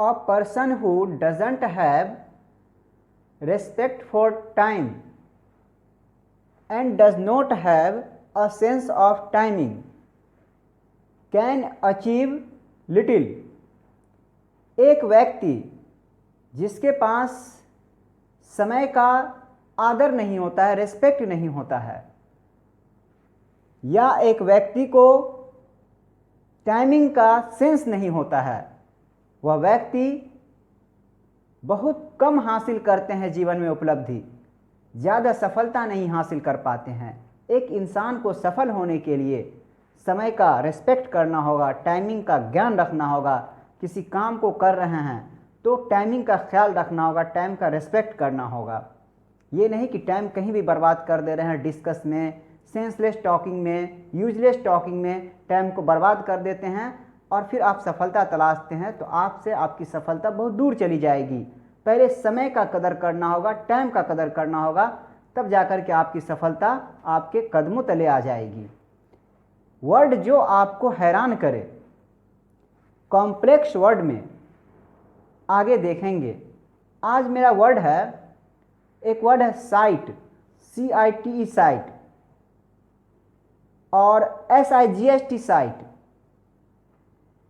a person who doesn't have respect for time and does not have a sense of timing can achieve little। एक व्यक्ति जिसके पास समय का आदर नहीं होता है, रेस्पेक्ट नहीं होता है, या एक व्यक्ति को टाइमिंग का सेंस नहीं होता है, वह व्यक्ति बहुत कम हासिल करते हैं जीवन में उपलब्धि, ज़्यादा सफलता नहीं हासिल कर पाते हैं। एक इंसान को सफल होने के लिए समय का रेस्पेक्ट करना होगा, टाइमिंग का ज्ञान रखना होगा। किसी काम को कर रहे हैं तो टाइमिंग का ख्याल रखना होगा, टाइम का रेस्पेक्ट करना होगा। ये नहीं कि टाइम कहीं भी बर्बाद कर दे रहे हैं, डिस्कस में, सेंसलेस टॉकिंग में, यूजलेस टॉकिंग में टाइम को बर्बाद कर देते हैं और फिर आप सफलता तलाशते हैं तो आपसे आपकी सफलता बहुत दूर चली जाएगी। पहले समय का कदर करना होगा, टाइम का कदर करना होगा, तब जाकर के आपकी सफलता आपके कदमों तले आ जाएगी। वर्ड जो आपको हैरान करे, कॉम्प्लेक्स वर्ड में आगे देखेंगे। आज मेरा वर्ड है, एक वर्ड है साइट, CITE साइट, और SIGHT साइट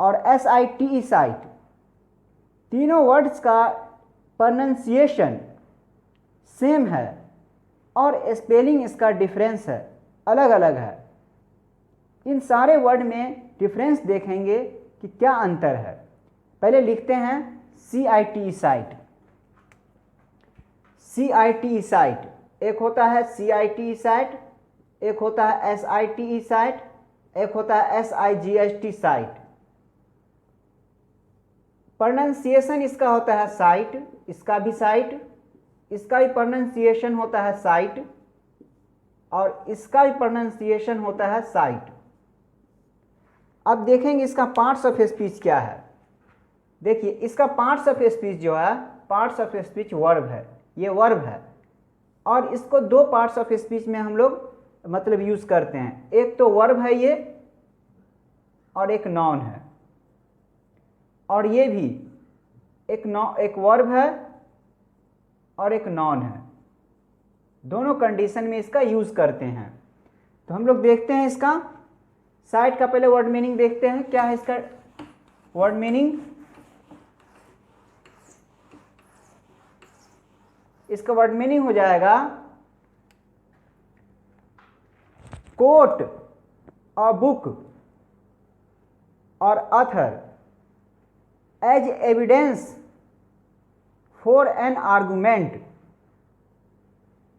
और SITE साइट। तीनों वर्ड्स का प्रोनंसिएशन सेम है और स्पेलिंग इसका डिफरेंस है, अलग अलग है। इन सारे वर्ड में डिफरेंस देखेंगे कि क्या अंतर है। पहले लिखते हैं CITE साइट। CITE साइट, एक होता है CITE साइट, एक होता है SITE साइट, एक होता है SIGHT साइट। प्रोनंसिएशन इसका होता है साइट, इसका भी साइट, इसका भी प्रोनंसिएशन होता है साइट और इसका भी प्रोनंसिएशन होता है साइट। अब देखेंगे इसका पार्ट्स ऑफ स्पीच क्या है। देखिए, इसका पार्ट्स ऑफ स्पीच जो है, पार्ट्स ऑफ स्पीच वर्ब है, ये वर्ब है और इसको दो पार्ट्स ऑफ स्पीच में हम लोग मतलब यूज करते हैं। एक तो वर्ब है ये और एक नाउन है, और ये भी एक वर्ब है और एक नाउन है। दोनों कंडीशन में इसका यूज करते हैं। तो हम लोग देखते हैं इसका साइट का पहले वर्ड मीनिंग देखते हैं। क्या है इसका वर्ड मीनिंग? इसका वर्ड मीनिंग हो जाएगा कोट अ बुक और author as evidence for an argument,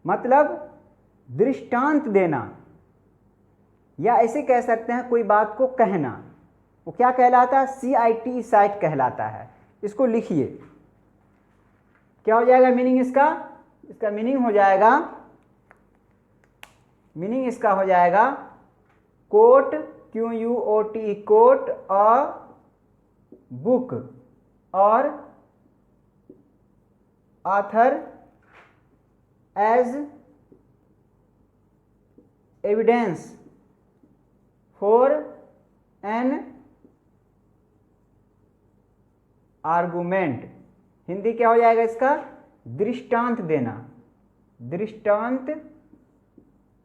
मतलब दृष्टांत देना, या ऐसे कह सकते हैं कोई बात को कहना। वो क्या कहलाता है? CITE साइट कहलाता है। इसको लिखिए, क्या हो जाएगा मीनिंग इसका? इसका मीनिंग हो जाएगा, मीनिंग इसका हो जाएगा quote, QUOT, quote a book और author as evidence for an argument. Hindi क्या हो जाएगा इसका? दृष्टांत देना, दृष्टांत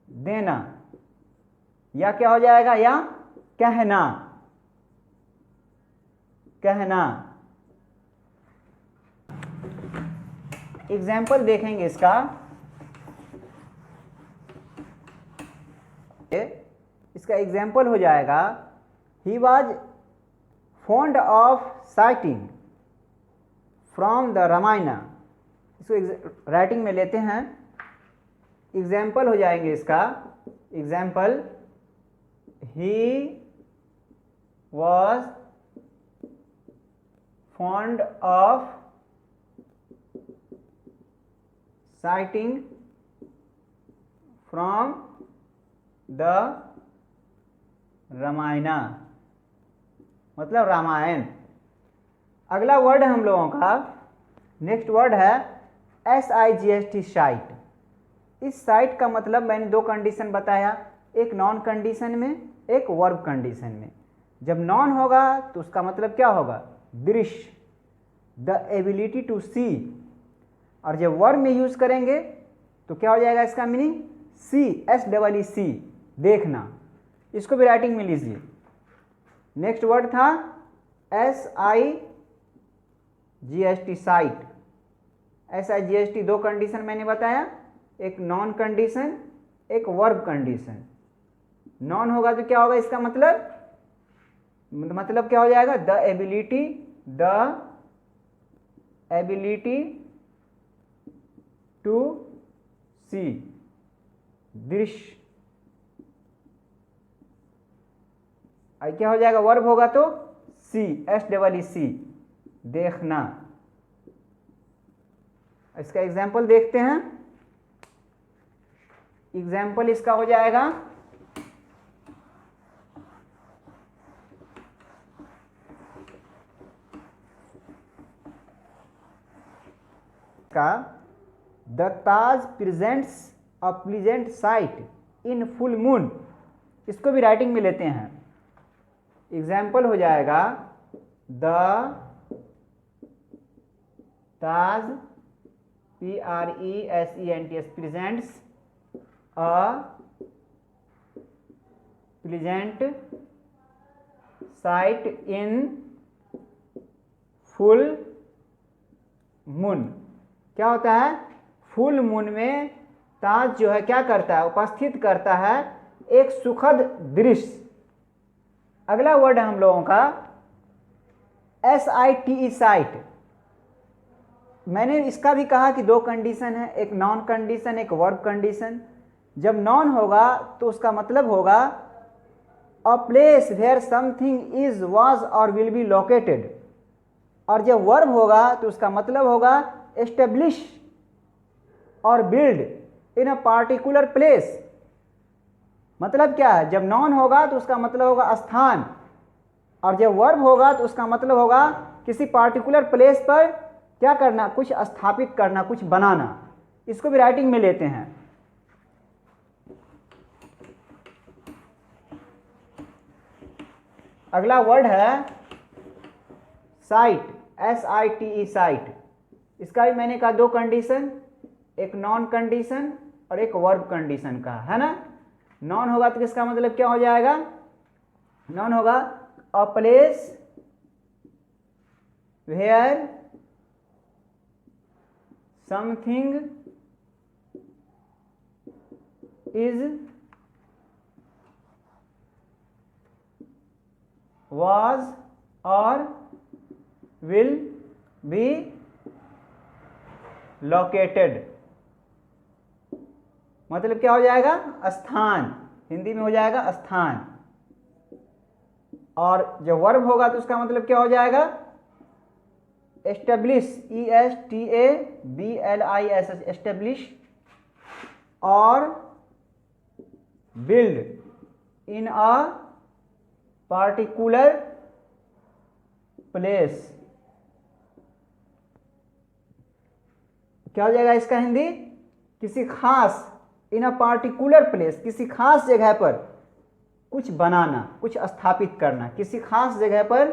देना, या क्या हो जाएगा? या कहना, कहना। एग्जाम्पल देखेंगे इसका। इसका एग्जाम्पल हो जाएगा, he was fond of citing from the Ramayana. इसको राइटिंग में लेते हैं। एग्जाम्पल हो जाएंगे इसका। Example, he was fond of citing from the Ramayana, मतलब रामायण। अगला वर्ड है हम लोगों का, नेक्स्ट वर्ड है SIGHT साइट। इस साइट का मतलब मैंने दो कंडीशन बताया, एक नॉन कंडीशन में, एक वर्ब कंडीशन में। जब नॉन होगा तो उसका मतलब क्या होगा? दृश्य, द एबिलिटी टू सी, और जब वर्ब में यूज करेंगे तो क्या हो जाएगा इसका मीनिंग? सी, SEE, देखना। इसको भी राइटिंग में लीजिए। नेक्स्ट वर्ड था SIGST, साइट। SIGST दो कंडीशन मैंने बताया, एक नॉन कंडीशन, एक वर्ब कंडीशन। नॉन होगा तो क्या होगा इसका मतलब क्या हो जाएगा? द एबिलिटी टू सी, दृश्य। क्या हो जाएगा? वर्ब होगा तो सी, SEEC, देखना। इसका एग्जाम्पल देखते हैं। एग्जाम्पल इसका हो जाएगा का the Taj presents a pleasant site in full moon. इसको भी राइटिंग में लेते हैं। एग्जाम्पल हो जाएगा the Taj PRESENTS presents a pleasant site in full moon. क्या होता है? फुल मून में ताज जो है क्या करता है? उपस्थित करता है एक सुखद दृश्य। अगला वर्ड है हम लोगों का SITE, साइट। मैंने इसका भी कहा कि दो कंडीशन है, एक नॉन कंडीशन, एक वर्ब कंडीशन। जब नॉन होगा तो उसका मतलब होगा a place where something is, was और विल बी लोकेटेड। और जब वर्ब होगा तो उसका मतलब होगा एस्टेब्लिश और build in a particular place. मतलब क्या है? जब नॉन होगा तो उसका मतलब होगा स्थान, और जब वर्ब होगा तो उसका मतलब होगा किसी पार्टिकुलर प्लेस पर क्या करना? कुछ स्थापित करना, कुछ बनाना। इसको भी राइटिंग में लेते हैं। अगला वर्ड है साइट, SITE, साइट। इसका भी मैंने कहा दो कंडीशन, एक नॉन कंडीशन और एक वर्ब कंडीशन का, है ना। नॉन होगा तो इसका मतलब क्या हो जाएगा? नॉन होगा a place where something is, was और will be located। मतलब क्या हो जाएगा? स्थान। हिंदी में हो जाएगा स्थान। और जब वर्ब होगा तो उसका मतलब क्या हो जाएगा? एस्टेब्लिश, ESTABLISH, एस्टेब्लिश और build in a particular place. क्या हो जाएगा इसका हिंदी? किसी खास, इन अ पार्टिकुलर प्लेस, किसी खास जगह पर कुछ बनाना, कुछ स्थापित करना। किसी खास जगह पर,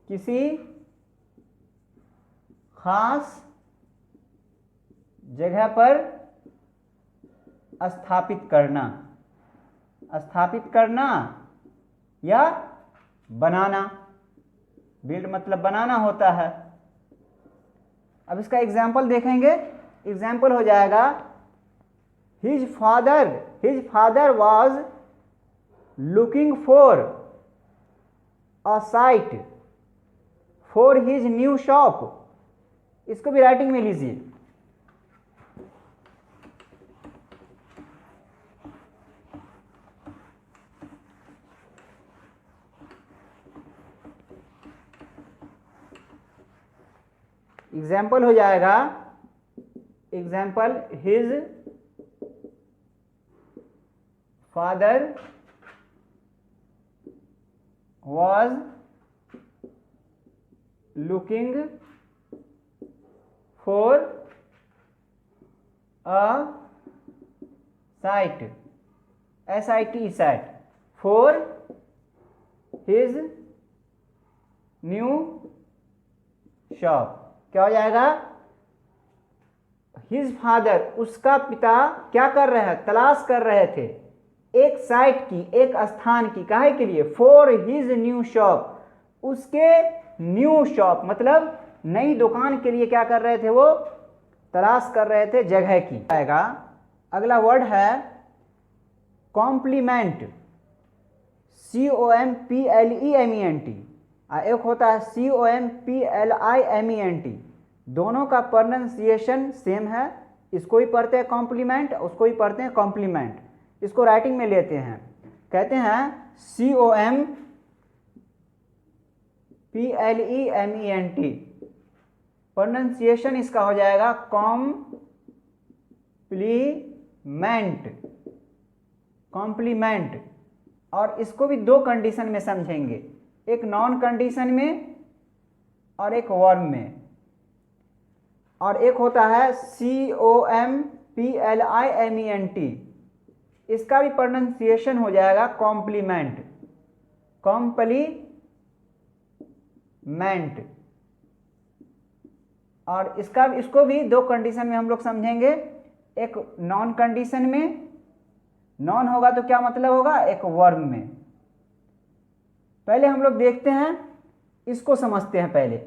किसी खास जगह पर स्थापित करना, स्थापित करना या बनाना। बिल्ड मतलब बनाना होता है। अब इसका एग्जाम्पल देखेंगे। एग्जाम्पल हो जाएगा his father was looking for a site for his new shop. इसको भी राइटिंग में लीजिए। एग्जाम्पल हो जाएगा, example his father was looking for a site, SITE, site for his new shop. क्या हो जाएगा? हिज फादर, उसका पिता क्या कर रहे हैं? तलाश कर रहे थे एक साइट की, एक स्थान की। काहे के लिए? फॉर हिज न्यू शॉप, उसके न्यू शॉप मतलब नई दुकान के लिए क्या कर रहे थे? वो तलाश कर रहे थे जगह की। आएगा अगला वर्ड है कॉम्प्लीमेंट, COMPLEMENT। एक होता है COMPLIMENT। दोनों का प्रोनाउंसिएशन सेम है। इसको ही पढ़ते हैं कॉम्प्लीमेंट, उसको ही पढ़ते हैं कॉम्प्लीमेंट। इसको राइटिंग में लेते हैं, कहते हैं COMPLEMENT। प्रोनाउंसिएशन इसका हो जाएगा कॉम्प्लीमेंट, कॉम्प्लीमेंट। और इसको भी दो कंडीशन में समझेंगे, एक नॉन कंडीशन में और एक वर्ब में। और एक होता है COMPLIMENT, इसका भी प्रोनाउंसिएशन हो जाएगा कॉम्प्लीमेंट, कॉम्प्लीमेंट। और इसको भी दो कंडीशन में हम लोग समझेंगे, एक नॉन कंडीशन में, नॉन होगा तो क्या मतलब होगा? एक वर्ब में। पहले हम लोग देखते हैं, इसको समझते हैं पहले।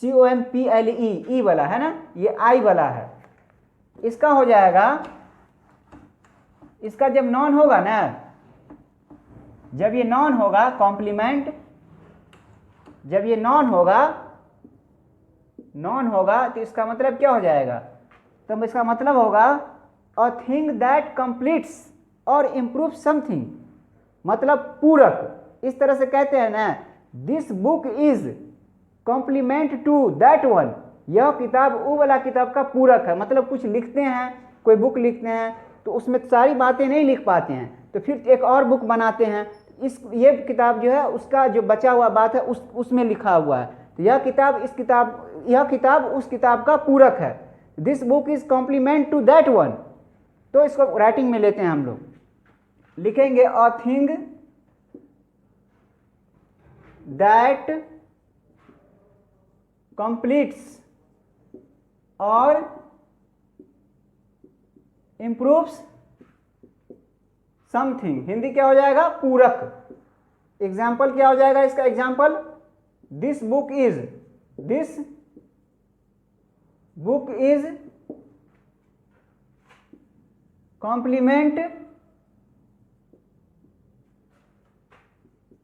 COMPLE वाला है ना, ये आई वाला है। इसका हो जाएगा, इसका जब नॉन होगा ना, जब ये नॉन होगा कॉम्प्लीमेंट, जब ये नॉन होगा तो इसका मतलब क्या हो जाएगा? तो इसका मतलब होगा अ थिंग दैट कंप्लीट्स और इम्प्रूव समथिंग, मतलब पूरक। इस तरह से कहते हैं ना, this book is complement to that one. यह किताब वो वाला किताब का पूरक है। मतलब कुछ लिखते हैं, कोई बुक लिखते हैं तो उसमें सारी बातें नहीं लिख पाते हैं, तो फिर एक और बुक बनाते हैं। ये किताब जो है उसका जो बचा हुआ बात है उसमें लिखा हुआ है, तो यह किताब उस किताब का पूरक है। This book is complement to that one. तो इसको राइटिंग में लेते हैं हम लोग, लिखेंगे अ थिंग दैट कंप्लीट्स और इंप्रूव्स समथिंग। हिंदी क्या हो जाएगा? पूरक। एग्जाम्पल क्या हो जाएगा इसका? Example, this book is complement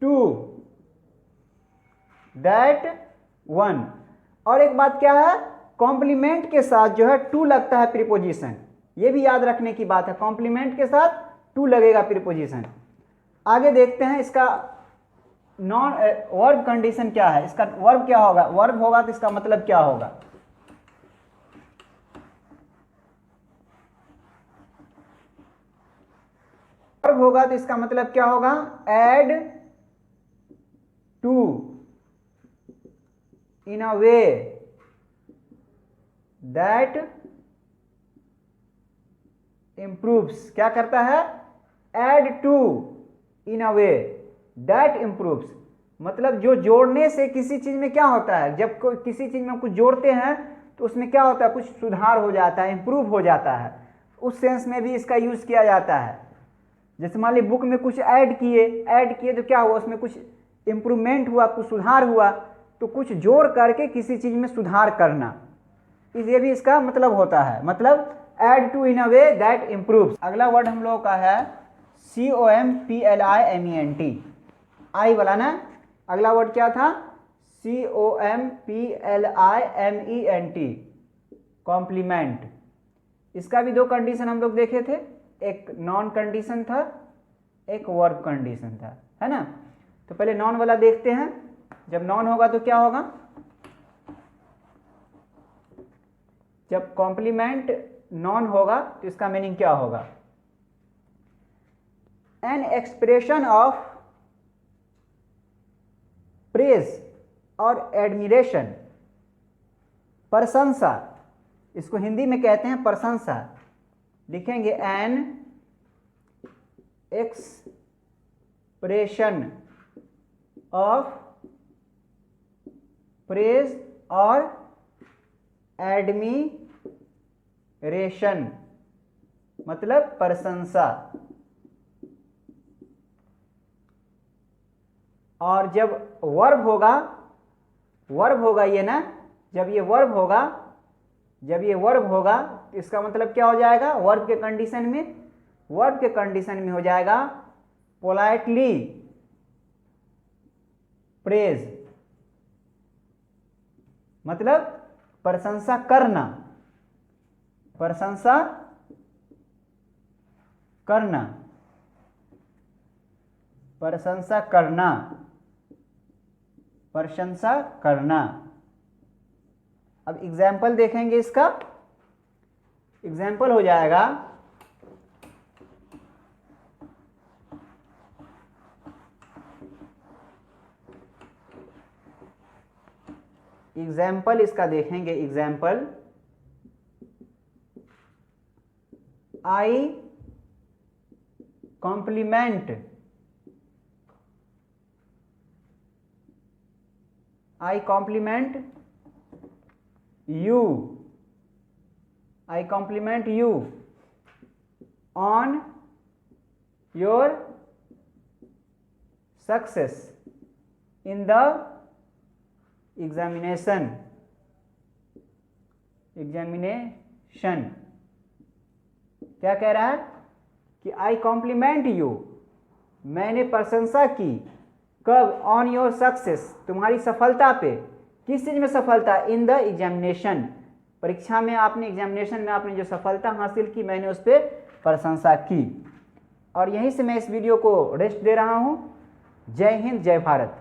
to that one. और एक बात क्या है, कॉम्प्लीमेंट के साथ जो है टू लगता है प्रीपोजिशन। ये भी याद रखने की बात है, कॉम्प्लीमेंट के साथ टू लगेगा प्रीपोजिशन। आगे देखते हैं इसका नॉन वर्ब कंडीशन क्या है। इसका वर्ब क्या होगा? वर्ब होगा तो इसका मतलब क्या होगा? वर्ब होगा तो इसका मतलब क्या होगा? Add to in a way that improves. क्या करता है? Add to in a way that improves. मतलब जो जोड़ने से किसी चीज में क्या होता है, जब किसी चीज में कुछ जोड़ते हैं तो उसमें क्या होता है? कुछ सुधार हो जाता है, इंप्रूव हो जाता है। उस सेंस में भी इसका यूज किया जाता है। जैसे मान ली बुक में कुछ ऐड किए तो क्या हुआ? उसमें कुछ इंप्रूवमेंट हुआ, कुछ सुधार हुआ। तो कुछ जोड़ करके किसी चीज में सुधार करना, ये भी इसका मतलब होता है। मतलब add to in a way that improves. अगला वर्ड हम लोगों का है COMPLIMENT, आई वाला ना। अगला वर्ड क्या था? COMPLIMENT, compliment. इसका भी दो कंडीशन हम लोग देखे थे, एक नॉन कंडीशन था, एक वर्ब कंडीशन था, है ना। तो पहले नॉन वाला देखते हैं। जब नॉन होगा तो क्या होगा? जब कॉम्प्लीमेंट नॉन होगा तो इसका मीनिंग क्या होगा? एन एक्सप्रेशन ऑफ प्रेज और एडमिरेशन, प्रशंसा। इसको हिंदी में कहते हैं प्रशंसा। लिखेंगे एन एक्सप्रेशन ऑफ प्रेज और एडमिरेशन मतलब प्रशंसा। और जब वर्ब होगा ये ना, जब ये वर्ब होगा तो इसका मतलब क्या हो जाएगा, वर्ब के कंडीशन में हो जाएगा पोलाइटली प्रेज, मतलब प्रशंसा करना, प्रशंसा करना। अब एग्जाम्पल देखेंगे, इसका एग्जाम्पल हो जाएगा इसका देखेंगे example. I compliment you on your success in the examination। क्या कह रहा है कि आई कॉम्प्लीमेंट यू, मैंने प्रशंसा की, कब, ऑन योर सक्सेस, तुम्हारी सफलता पे, किस चीज में सफलता, इन द एग्जामिनेशन, परीक्षा में आपने, एग्जामिनेशन में आपने जो सफलता हासिल की, मैंने उस पर प्रशंसा की। और यहीं से मैं इस वीडियो को रेस्ट दे रहा हूं। जय हिंद, जय भारत।